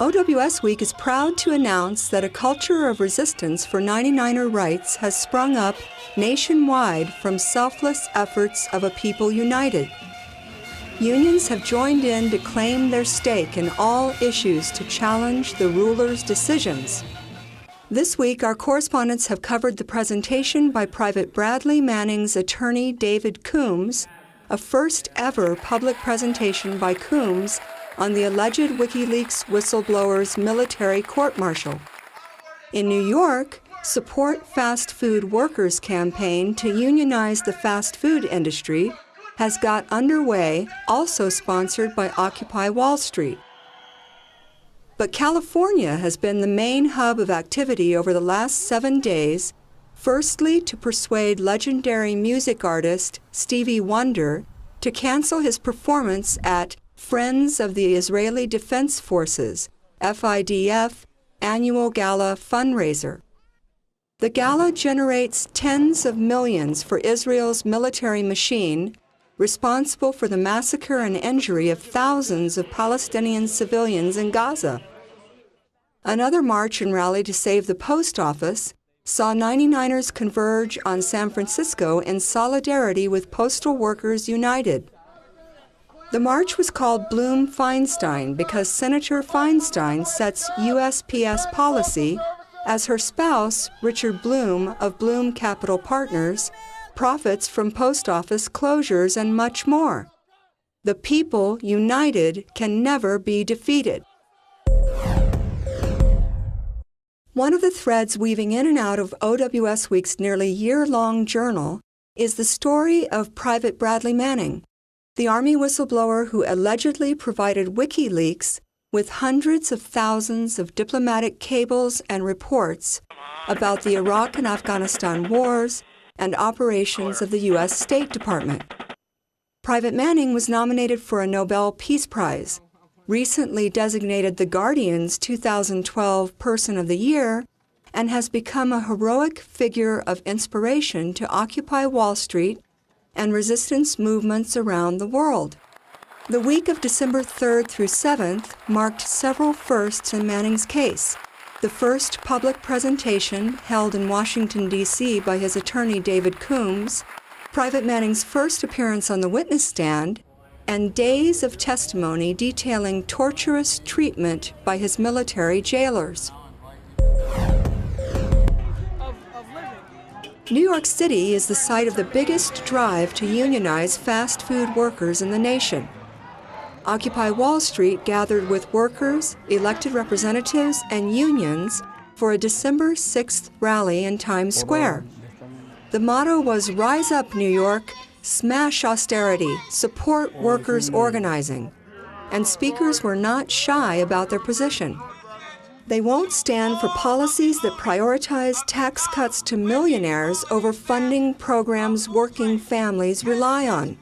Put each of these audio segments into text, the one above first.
OWS Week is proud to announce that a culture of resistance for 99er rights has sprung up nationwide from selfless efforts of a people united. Unions have joined in to claim their stake in all issues to challenge the rulers' decisions. This week, our correspondents have covered the presentation by Private Bradley Manning's attorney David Coombs, a first-ever public presentation by Coombs on the alleged WikiLeaks whistleblowers' military court-martial. In New York, Support Fast Food Workers campaign to unionize the fast food industry has got underway, also sponsored by Occupy Wall Street. But California has been the main hub of activity over the last 7 days, firstly to persuade legendary music artist Stevie Wonder to cancel his performance at Friends of the Israeli Defense Forces, FIDF Annual Gala fundraiser. The gala generates tens of millions for Israel's military machine, responsible for the massacre and injury of thousands of Palestinian civilians in Gaza. Another march and rally to save the post office saw 99ers converge on San Francisco in solidarity with Postal Workers United. The march was called Bloom-Feinstein because Senator Feinstein sets USPS policy as her spouse, Richard Bloom of Bloom Capital Partners, profits from post office closures and much more. The people united can never be defeated. One of the threads weaving in and out of OWS Week's nearly year-long journal is the story of Private Bradley Manning, the Army whistleblower who allegedly provided WikiLeaks with hundreds of thousands of diplomatic cables and reports about the Iraq and Afghanistan wars and operations of the U.S. State Department. Private Manning was nominated for a Nobel Peace Prize, recently designated The Guardian's 2012 Person of the Year, and has become a heroic figure of inspiration to Occupy Wall Street and resistance movements around the world. The week of December 3rd through 7th marked several firsts in Manning's case. The first public presentation, held in Washington, D.C. by his attorney David Coombs, Private Manning's first appearance on the witness stand, and days of testimony detailing torturous treatment by his military jailers. New York City is the site of the biggest drive to unionize fast food workers in the nation. Occupy Wall Street gathered with workers, elected representatives, and unions for a December 6th rally in Times Square. The motto was "Rise up, New York, smash austerity, support workers organizing," and speakers were not shy about their position. They won't stand for policies that prioritize tax cuts to millionaires over funding programs working families rely on.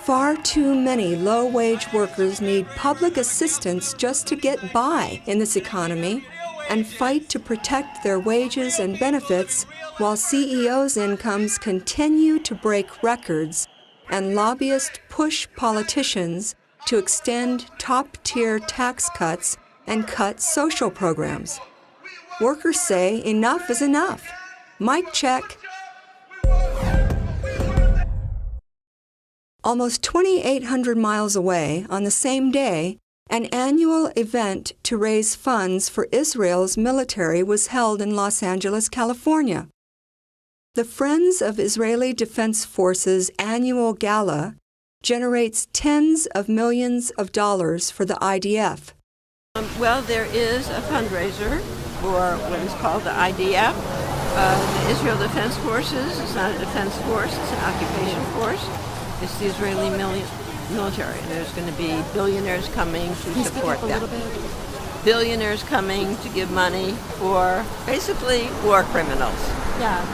Far too many low-wage workers need public assistance just to get by in this economy and fight to protect their wages and benefits while CEOs' incomes continue to break records and lobbyists push politicians to extend top-tier tax cuts and cut social programs. Workers say enough is enough. Mic check. Almost 2,800 miles away, on the same day, an annual event to raise funds for Israel's military was held in Los Angeles, California. The Friends of Israeli Defense Forces Annual Gala generates tens of millions of dollars for the IDF. Well, there is a fundraiser for what is called the IDF, the Israel Defense Forces. It's not a defense force, it's an occupation force. It's the Israeli military. There's going to be billionaires coming to support them. Billionaires coming to give money for basically war criminals. Yeah.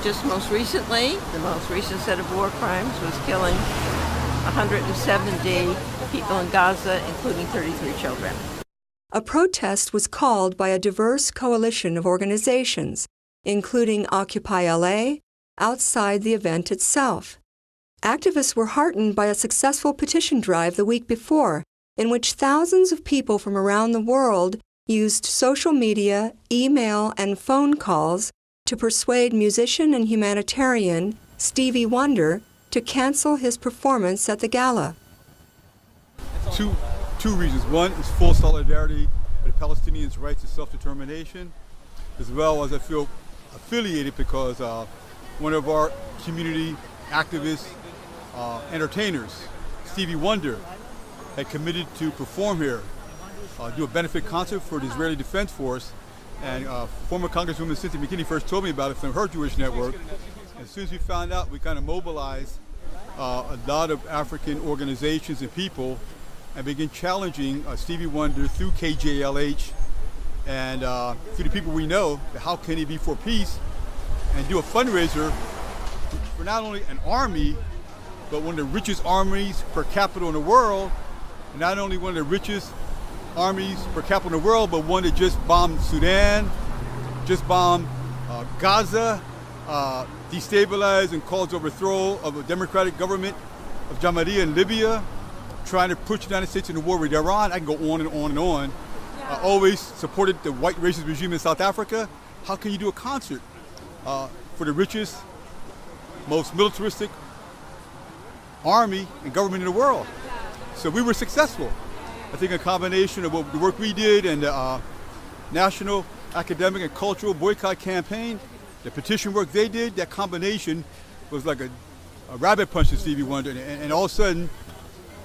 Just most recently, the most recent set of war crimes was killing 170 people in Gaza, including 33 children. A protest was called by a diverse coalition of organizations, including Occupy LA, outside the event itself. Activists were heartened by a successful petition drive the week before in which thousands of people from around the world used social media, email, and phone calls to persuade musician and humanitarian Stevie Wonder to cancel his performance at the gala. Two reasons. One is full solidarity with the Palestinians' rights to self-determination, as well as I feel affiliated because one of our community activists, entertainers, Stevie Wonder, had committed to perform here, do a benefit concert for the Israeli Defense Force. And former Congresswoman Cynthia McKinney first told me about it from her Jewish network. As soon as we found out, we kind of mobilized a lot of African organizations and people and began challenging Stevie Wonder through KJLH and through the people we know, how can he be for peace, and do a fundraiser for not only an army, but one of the richest armies per capita in the world, and not only one of the richest armies per capita in the world, but one that just bombed Sudan, just bombed Gaza, destabilized and caused overthrow of a democratic government of Jamahiriya in Libya, trying to push the United States into war with Iran. I can go on and on and on. Yeah. Always supported the white racist regime in South Africa. How can you do a concert for the richest, most militaristic army and government in the world? So we were successful. I think a combination of the work we did and the national, academic, and cultural boycott campaign, the petition work they did, that combination was like a rabbit punch to Stevie Wonder. And all of a sudden,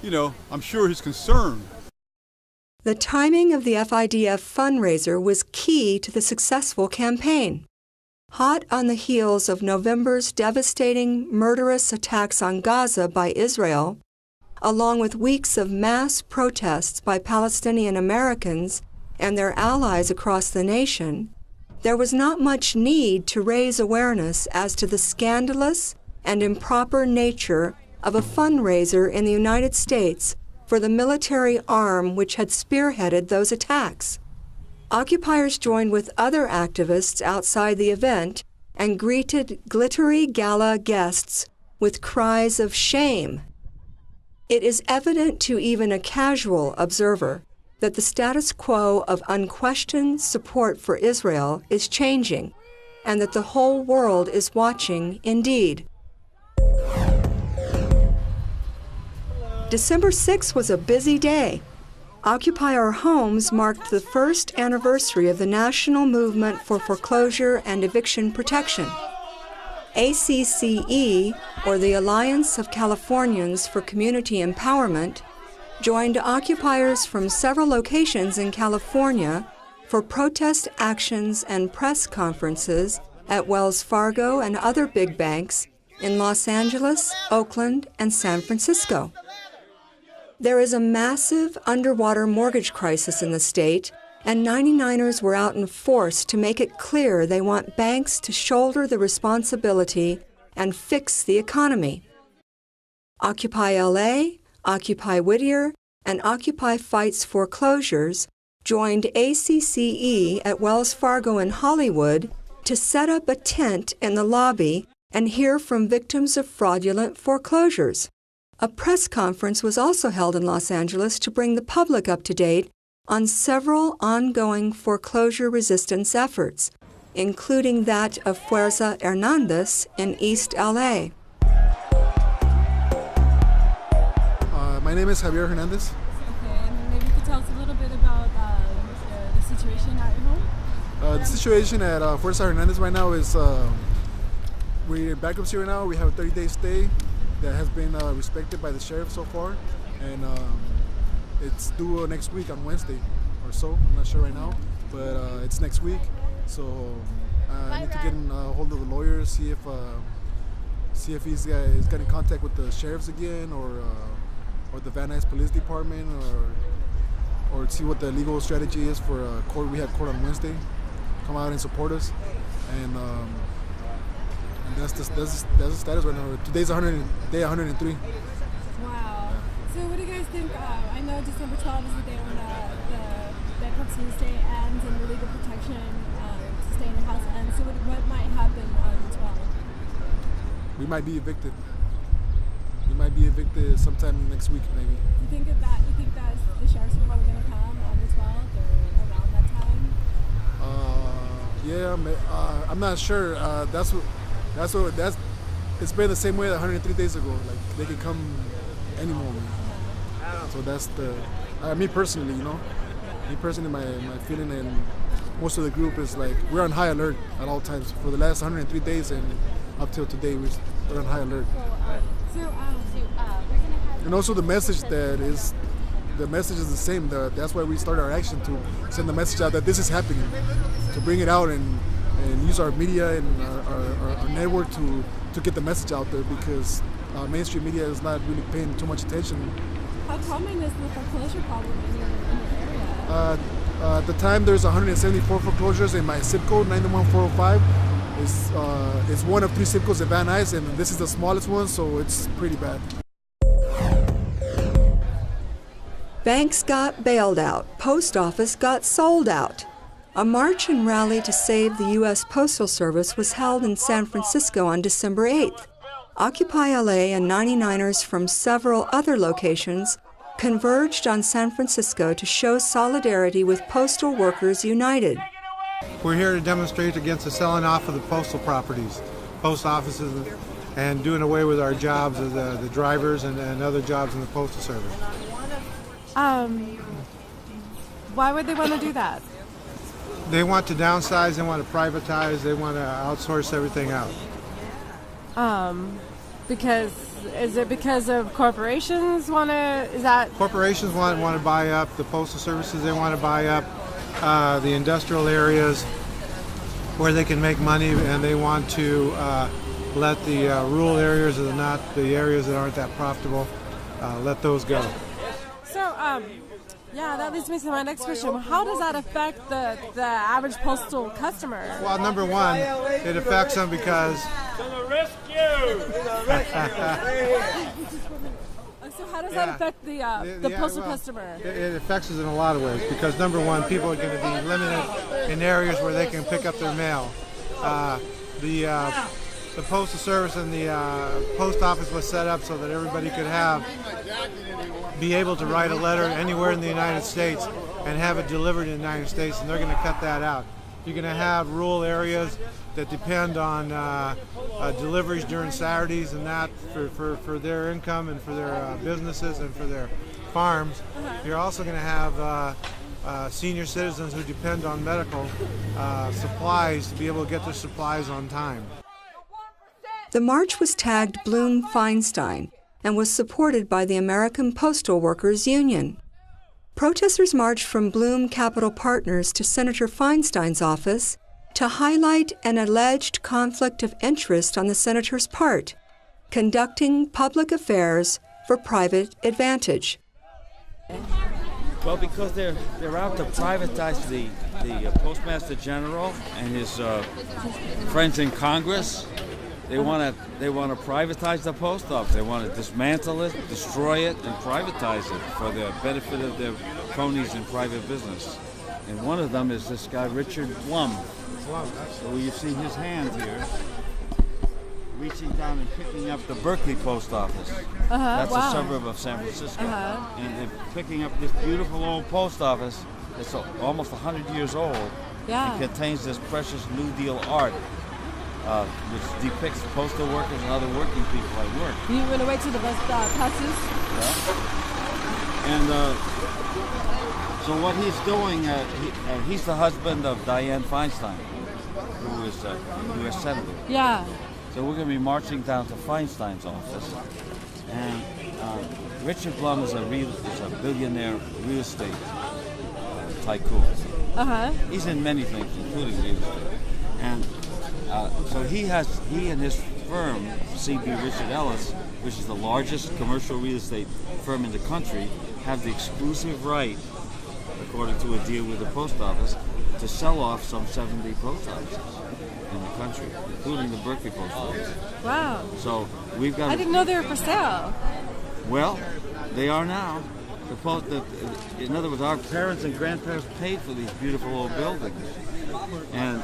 you know, I'm sure his concern. The timing of the FIDF fundraiser was key to the successful campaign. Hot on the heels of November's devastating, murderous attacks on Gaza by Israel, along with weeks of mass protests by Palestinian Americans and their allies across the nation, there was not much need to raise awareness as to the scandalous and improper nature of a fundraiser in the United States for the military arm which had spearheaded those attacks. Occupiers joined with other activists outside the event and greeted glittery gala guests with cries of shame. It is evident to even a casual observer that the status quo of unquestioned support for Israel is changing, and that the whole world is watching indeed. December 6th was a busy day. Occupy Our Homes marked the first anniversary of the national movement for foreclosure and eviction protection. ACCE, or the Alliance of Californians for Community Empowerment, joined occupiers from several locations in California for protest actions and press conferences at Wells Fargo and other big banks in Los Angeles, Oakland, and San Francisco. There is a massive underwater mortgage crisis in the state, and 99ers were out in force to make it clear they want banks to shoulder the responsibility and fix the economy. Occupy LA, Occupy Whittier, and Occupy Fights Foreclosures joined ACCE at Wells Fargo in Hollywood to set up a tent in the lobby and hear from victims of fraudulent foreclosures. A press conference was also held in Los Angeles to bring the public up to date on several ongoing foreclosure resistance efforts, including that of Fuerza Hernandez in East LA. My name is Javier Hernandez. Okay, and maybe you could tell us a little bit about the situation at your home? The situation at Fuerza Hernandez right now is we're in bankruptcy right now. We have a 30-day stay that has been respected by the sheriff so far, and it's due next week on Wednesday or so. I'm not sure right now, but it's next week. So I need to get in hold of the lawyer, see if he's got in contact with the sheriffs again, or the Van Nuys Police Department, or see what the legal strategy is for court. We have court on Wednesday. Come out and support us, and that's the status right now. Today's day 103. Wow. Yeah. So what do you guys think? I know December 12th is the day when the bankruptcy stay ends and the legal protection to stay in your house ends. So what might happen on the 12th? We might be evicted. He might be evicted sometime next week, maybe. Do you think that the sheriff's are probably going to come on the 12th or around that time? Yeah, I'm not sure. It's been the same way 103 days ago. Like they can come any moment. So that's me personally, you know. Me personally, my feeling and most of the group is like we're on high alert at all times for the last 103 days and up till today we're on high alert. And also the message is the same. That's why we started our action to send the message out that this is happening, to bring it out and use our media and our network to get the message out there because mainstream media is not really paying too much attention. How common is the foreclosure problem in your area? At the time, there's 174 foreclosures in my zip code, 91405. It's one of 3 zip codes in Van Nuys, and this is the smallest one, so it's pretty bad. Banks got bailed out. Post office got sold out. A march and rally to save the U.S. Postal Service was held in San Francisco on December 8th. Occupy LA and 99ers from several other locations converged on San Francisco to show solidarity with Postal Workers United. We're here to demonstrate against the selling off of the postal properties, post offices, and doing away with our jobs as the drivers and other jobs in the Postal Service. Why would they want to do that? They want to downsize, they want to privatize, they want to outsource everything out. Is it because of corporations want to, is that? Corporations want to buy up the postal services, they want to buy up the industrial areas where they can make money, and they want to let the rural areas or the areas that aren't that profitable, let those go. So, yeah, that leads me to my next question. How does that affect the average postal customer? Well, number one, it affects them because... So how does that affect the postal customer? It affects us in a lot of ways because number one, people are going to be limited in areas where they can pick up their mail. The Postal Service and the post office was set up so that everybody could be able to write a letter anywhere in the United States and have it delivered in the United States, and they're going to cut that out. You're going to have rural areas that depend on deliveries during Saturdays and that for their income and for their businesses and for their farms. You're also going to have senior citizens who depend on medical supplies to be able to get their supplies on time. The march was tagged Bloom Feinstein and was supported by the American Postal Workers Union. Protesters marched from Bloom Capital Partners to Senator Feinstein's office to highlight an alleged conflict of interest on the senator's part, conducting public affairs for private advantage. Well, because they're out to privatize the Postmaster General and his friends in Congress. They want to privatize the post office. They want to dismantle it, destroy it, and privatize it for the benefit of their cronies in private business. And one of them is this guy, Richard Blum. So you see his hand here, reaching down and picking up the Berkeley post office. That's a suburb of San Francisco. And they're picking up this beautiful old post office that's almost 100 years old. And contains this precious New Deal art. Which depicts postal workers and other working people at work. You want to wait till the bus passes? Yeah. And so what he's doing, he's the husband of Dianne Feinstein, who is a U.S. Senator. Yeah. So we're going to be marching down to Feinstein's office. And Richard Blum is a billionaire real estate tycoon. He's in many things, including real estate. And so he and his firm, C.B. Richard Ellis, which is the largest commercial real estate firm in the country, have the exclusive right, according to a deal with the post office, to sell off some 70 post offices in the country, including the Berkeley post office. Wow. So we've got... I didn't know they were for sale. Well, they are now. In other words, our parents and grandparents paid for these beautiful old buildings. And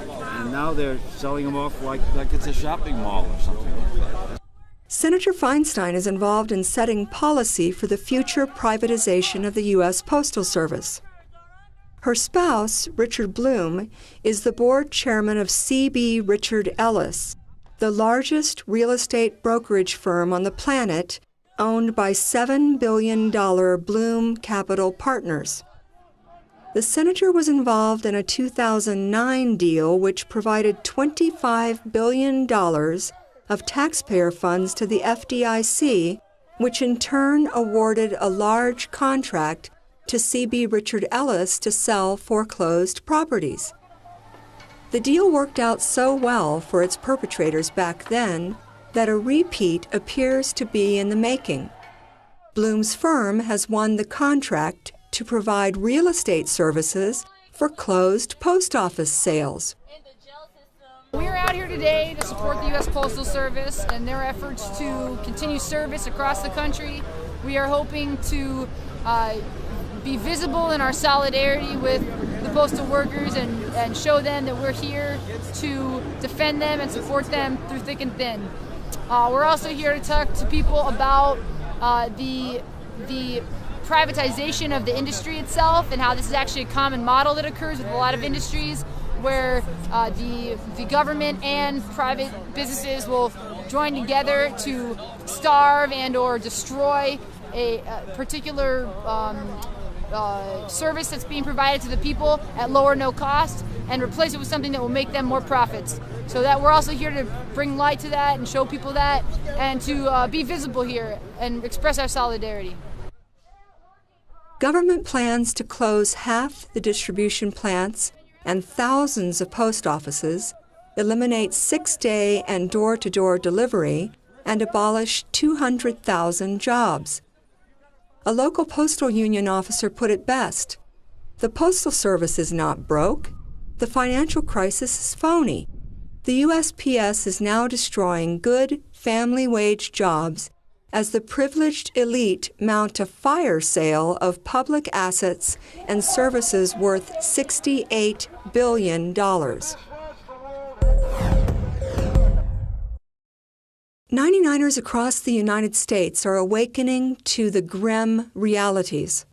now they're selling them off like it's a shopping mall or something like that. Senator Feinstein is involved in setting policy for the future privatization of the U.S. Postal Service. Her spouse, Richard Bloom, is the board chairman of C.B. Richard Ellis, the largest real estate brokerage firm on the planet, owned by $7 billion Bloom Capital Partners. The senator was involved in a 2009 deal which provided $25 billion of taxpayer funds to the FDIC, which in turn awarded a large contract to C.B. Richard Ellis to sell foreclosed properties. The deal worked out so well for its perpetrators back then that a repeat appears to be in the making. Bloom's firm has won the contract to provide real estate services for closed post office sales. We're out here today to support the U.S. Postal Service and their efforts to continue service across the country. We are hoping to be visible in our solidarity with the postal workers and show them that we're here to defend them and support them through thick and thin. We're also here to talk to people about the privatization of the industry itself and how this is actually a common model that occurs with a lot of industries where the government and private businesses will join together to starve and or destroy a particular service that's being provided to the people at low or no cost and replace it with something that will make them more profits. So that we're also here to bring light to that and show people that and to be visible here and express our solidarity. Government plans to close half the distribution plants and thousands of post offices, eliminate 6-day and door-to-door delivery, and abolish 200,000 jobs. A local postal union officer put it best: "The Postal Service is not broke. The financial crisis is phony. The USPS is now destroying good family wage jobs as the privileged elite mount a fire sale of public assets and services worth $68 billion. 99ers across the United States are awakening to the grim realities.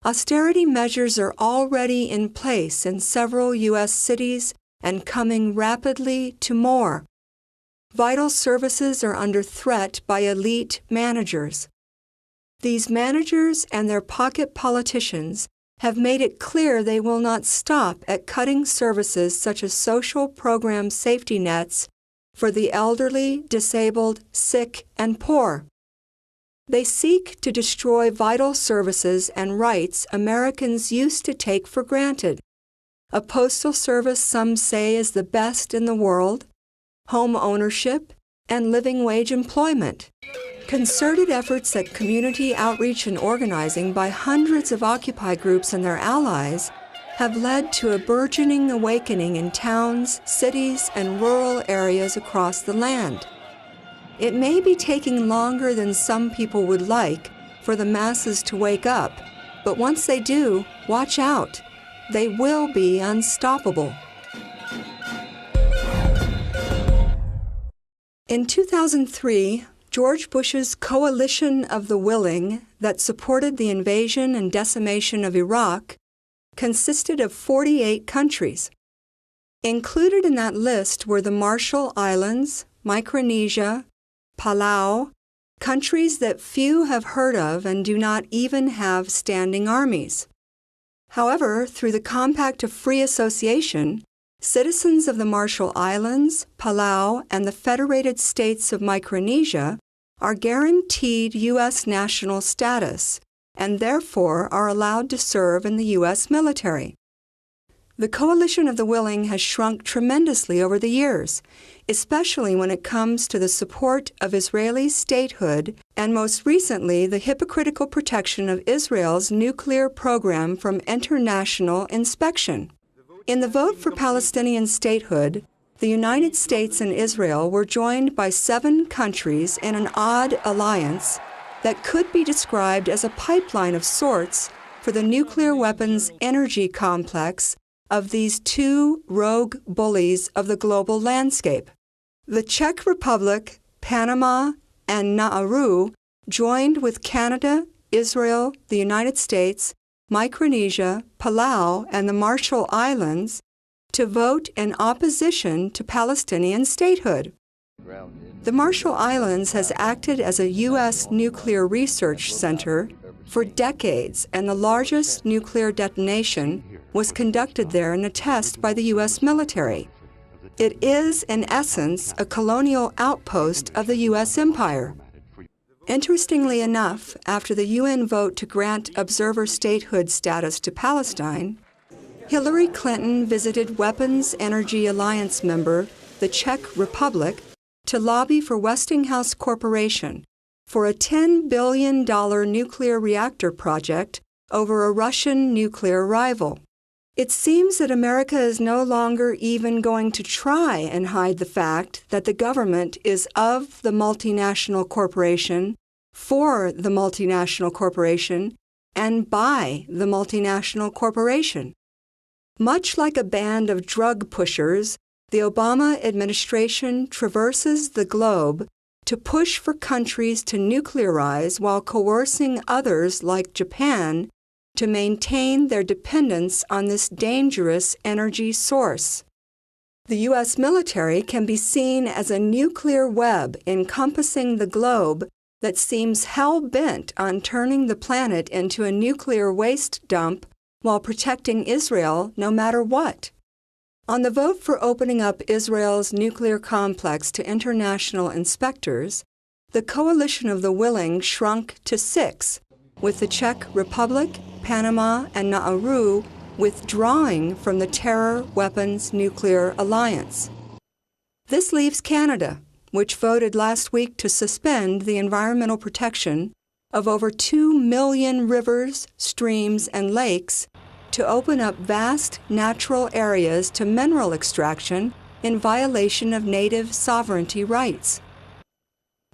Austerity measures are already in place in several U.S. cities and coming rapidly to more. Vital services are under threat by elite managers. These managers and their pocket politicians have made it clear they will not stop at cutting services such as social program safety nets for the elderly, disabled, sick, and poor. They seek to destroy vital services and rights Americans used to take for granted. A postal service some say is the best in the world, home ownership, and living wage employment. Concerted efforts at community outreach and organizing by hundreds of Occupy groups and their allies have led to a burgeoning awakening in towns, cities, and rural areas across the land. It may be taking longer than some people would like for the masses to wake up, but once they do, watch out. They will be unstoppable. In 2003, George Bush's coalition of the willing that supported the invasion and decimation of Iraq consisted of 48 countries. Included in that list were the Marshall Islands, Micronesia, Palau, countries that few have heard of and do not even have standing armies. However, through the Compact of Free Association, citizens of the Marshall Islands, Palau, and the Federated States of Micronesia are guaranteed U.S. national status and therefore are allowed to serve in the U.S. military. The Coalition of the Willing has shrunk tremendously over the years, especially when it comes to the support of Israeli statehood and most recently the hypocritical protection of Israel's nuclear program from international inspection. In the vote for Palestinian statehood, the United States and Israel were joined by 7 countries in an odd alliance that could be described as a pipeline of sorts for the nuclear weapons energy complex of these 2 rogue bullies of the global landscape. The Czech Republic, Panama, and Nauru joined with Canada, Israel, the United States, Micronesia, Palau, and the Marshall Islands to vote in opposition to Palestinian statehood. The Marshall Islands has acted as a U.S. nuclear research center for decades, and the largest nuclear detonation was conducted there in a test by the U.S. military. It is, in essence, a colonial outpost of the U.S. empire. Interestingly enough, after the UN vote to grant observer statehood status to Palestine, Hillary Clinton visited Weapons Energy Alliance member, the Czech Republic, to lobby for Westinghouse Corporation for a $10 billion nuclear reactor project over a Russian nuclear rival. It seems that America is no longer even going to try and hide the fact that the government is of the multinational corporation, for the multinational corporation, and by the multinational corporation. Much like a band of drug pushers, the Obama administration traverses the globe to push for countries to nuclearize while coercing others like Japan to maintain their dependence on this dangerous energy source. The U.S. military can be seen as a nuclear web encompassing the globe that seems hell-bent on turning the planet into a nuclear waste dump while protecting Israel no matter what. On the vote for opening up Israel's nuclear complex to international inspectors, the coalition of the willing shrunk to 6, with the Czech Republic, Panama, and Nauru withdrawing from the Terror Weapons Nuclear Alliance. This leaves Canada, which voted last week to suspend the environmental protection of over 2 million rivers, streams, and lakes to open up vast natural areas to mineral extraction in violation of native sovereignty rights.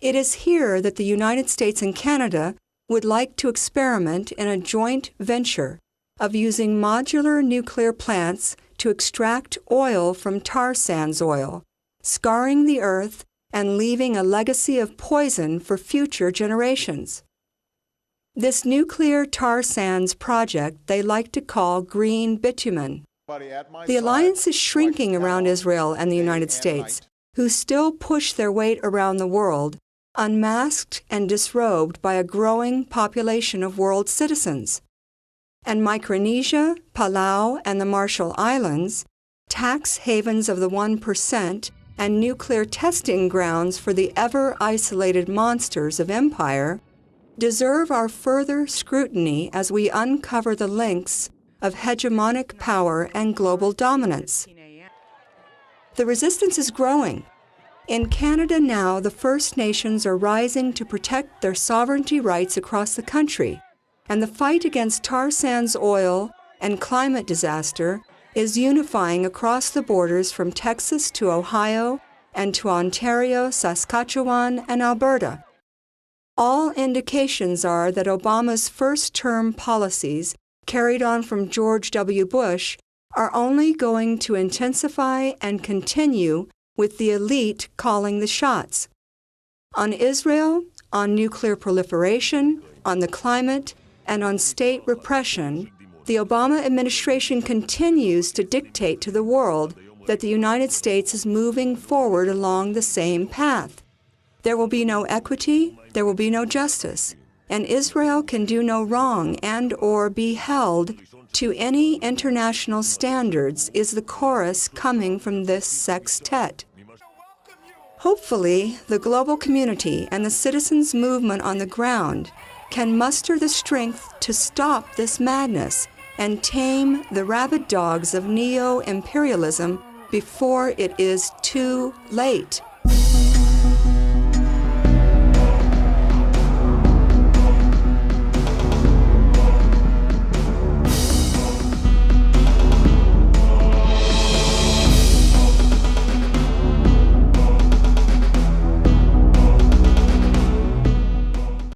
It is here that the United States and Canada would like to experiment in a joint venture of using modular nuclear plants to extract oil from tar sands oil, scarring the earth and leaving a legacy of poison for future generations. This nuclear tar sands project they like to call green bitumen. The alliance is shrinking around Israel and the United States, who still push their weight around the world, unmasked and disrobed by a growing population of world citizens. And Micronesia, Palau, and the Marshall Islands, tax havens of the 1% and nuclear testing grounds for the ever-isolated monsters of empire, deserve our further scrutiny as we uncover the links of hegemonic power and global dominance. The resistance is growing. In Canada now, the First Nations are rising to protect their sovereignty rights across the country, and the fight against tar sands oil and climate disaster is unifying across the borders from Texas to Ohio and to Ontario, Saskatchewan, and Alberta. All indications are that Obama's first-term policies, carried on from George W. Bush, are only going to intensify and continue with the elite calling the shots. On Israel, on nuclear proliferation, on the climate, and on state repression, the Obama administration continues to dictate to the world that the United States is moving forward along the same path. There will be no equity, there will be no justice, and Israel can do no wrong and/or be held to any international standards is the chorus coming from this sextet. Hopefully, the global community and the citizens' movement on the ground can muster the strength to stop this madness and tame the rabid dogs of neo-imperialism before it is too late.